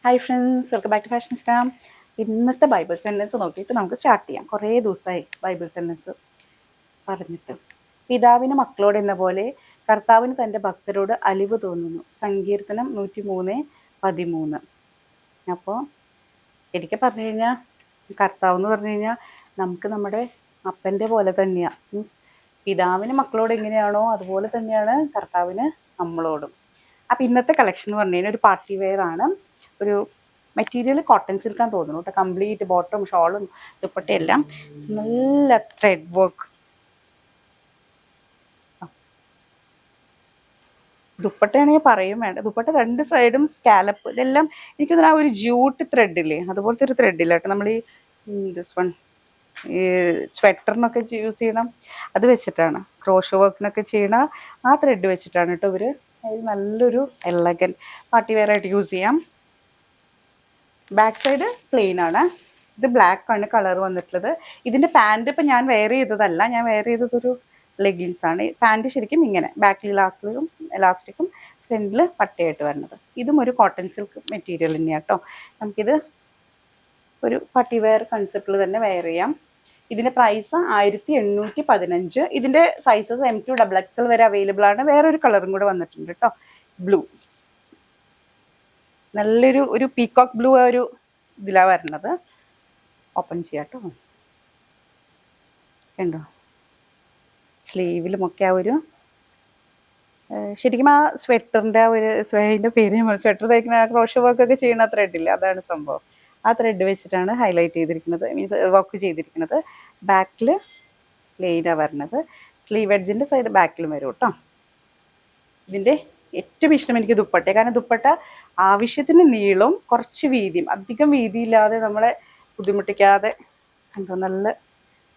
Hi friends, welcome back to fashion സ്റ്റാം. ഇന്നത്തെ Bible sentence നോക്കിയിട്ട് നമുക്ക് സ്റ്റാർട്ട് ചെയ്യാം. കുറേ ദിവസമായി ബൈബിൾ സെൻറ്റൻസ് പറഞ്ഞിട്ട്. പിതാവിന് മക്കളോട് എന്ന പോലെ കർത്താവിന് തൻ്റെ ഭക്തരോട് അലിവ് തോന്നുന്നു. സങ്കീർത്തനം 103:13. അപ്പോൾ ശരിക്കും പറഞ്ഞു കഴിഞ്ഞാൽ കർത്താവ് എന്ന് പറഞ്ഞു കഴിഞ്ഞാൽ നമുക്ക് നമ്മുടെ അപ്പൻ്റെ പോലെ തന്നെയാണ്. മീൻസ് പിതാവിന് മക്കളോട് എങ്ങനെയാണോ അതുപോലെ തന്നെയാണ് കർത്താവിന് നമ്മളോടും. അപ്പം ഇന്നത്തെ കളക്ഷൻ എന്ന് പറഞ്ഞു കഴിഞ്ഞാൽ ഒരു പാർട്ടി വെയർ ആണ്. ഒരു മെറ്റീരിയൽ കോട്ടൺ സിൽക്കാന്ന് തോന്നുന്നു കേട്ടോ. കംപ്ലീറ്റ് ബോട്ടം ഷോളും ദുപ്പട്ടയെല്ലാം നല്ല ത്രെഡ് വർക്ക്. ദുപ്പട്ടയാണെങ്കിൽ പറയും വേണ്ട. ദുപ്പട്ട രണ്ട് സൈഡും സ്കാലപ്പ്, ഇതെല്ലാം എനിക്ക് തോന്നുന്നു ആ ഒരു ജൂട്ട് ത്രെഡില്ലേ അതുപോലത്തെ ഒരു ത്രെഡില്ല കേട്ടോ. നമ്മൾ ഈ ദിസ് വൺ ഈ സ്വെറ്ററിനൊക്കെ യൂസ് ചെയ്യണം അത് വെച്ചിട്ടാണ്, ക്രോഷോ വർക്കിനൊക്കെ ചെയ്യണ ആ ത്രെഡ് വെച്ചിട്ടാണ് കേട്ടോ ഇവർ. അതിൽ നല്ലൊരു എലഗൻ പാർട്ടി വെയർ ആയിട്ട് യൂസ് ചെയ്യാം. ബാക്ക് സൈഡ് പ്ലെയിൻ ആണ്. ഇത് ബ്ലാക്ക് ആണ് കളർ വന്നിട്ടുള്ളത്. ഇതിൻ്റെ പാൻറ് ഇപ്പം ഞാൻ വെയർ ചെയ്തതല്ല, ഞാൻ വെയർ ചെയ്തതൊരു ലെഗിൻസ് ആണ്. പാൻറ് ശരിക്കും ഇങ്ങനെ ബാക്കിൽ എലാസ്റ്റിക്കും ഫ്രണ്ടിൽ പട്ടയായിട്ട് വരുന്നത്. ഇതും ഒരു കോട്ടൺ സിൽക്ക് മെറ്റീരിയൽ തന്നെയാണ് കേട്ടോ. നമുക്കിത് ഒരു പാർട്ടി വെയർ കൺസെപ്റ്റിൽ തന്നെ വെയർ ചെയ്യാം. ഇതിൻ്റെ പ്രൈസ് 1815. ഇതിൻ്റെ സൈസസ് M2 XXL വരെ അവൈലബിൾ ആണ്. വേറൊരു കളറും കൂടെ വന്നിട്ടുണ്ട് കേട്ടോ, ബ്ലൂ. നല്ലൊരു പീകോക്ക് ബ്ലൂ ഒരു ഇതിലാണ് വരുന്നത്. ഓപ്പൺ ചെയ്യാം കേട്ടോ. കണ്ടോ, സ്ലീവിലുമൊക്കെ ആ ഒരു ശരിക്കും ആ സ്വെറ്ററിൻ്റെ ആ ഒരു അതിൻ്റെ പേര് സ്വെറ്റർ തയ്ക്കുന്ന ക്രോഷോ വർക്കൊക്കെ ചെയ്യുന്ന ത്രെഡില്ല, അതാണ് സംഭവം. ആ ത്രെഡ് വെച്ചിട്ടാണ് ഹൈലൈറ്റ് ചെയ്തിരിക്കുന്നത്, മീൻസ് വർക്ക് ചെയ്തിരിക്കുന്നത്. ബാക്കിൽ പ്ലെയിനാണ് വരുന്നത്. സ്ലീവ് എഡ്ജിൻ്റെ സൈഡ് ബാക്കിലും വരും കേട്ടോ. ഇതിൻ്റെ ഏറ്റവും ഇഷ്ടം എനിക്ക് ദുപ്പട്ട. കാരണം ദുപ്പട്ട ആവശ്യത്തിന് നീളവും കുറച്ച് വീതിയും, അധികം വീതിയില്ലാതെ നമ്മളെ ബുദ്ധിമുട്ടിക്കാതെ കണ്ടോ നല്ല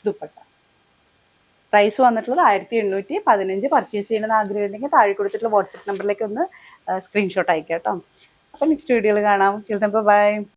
ദുപ്പട്ട. പ്രൈസ് വന്നിട്ടുള്ളത് 1815. പർച്ചേസ് ചെയ്യണമെന്ന് ആഗ്രഹമുണ്ടെങ്കിൽ താഴെ കൊടുത്തിട്ടുള്ള വാട്സപ്പ് നമ്പറിലേക്ക് ഒന്ന് സ്ക്രീൻഷോട്ട് അയക്കാം കേട്ടോ. അപ്പം നെക്സ്റ്റ് വീഡിയോയിൽ കാണാം. ബൈ.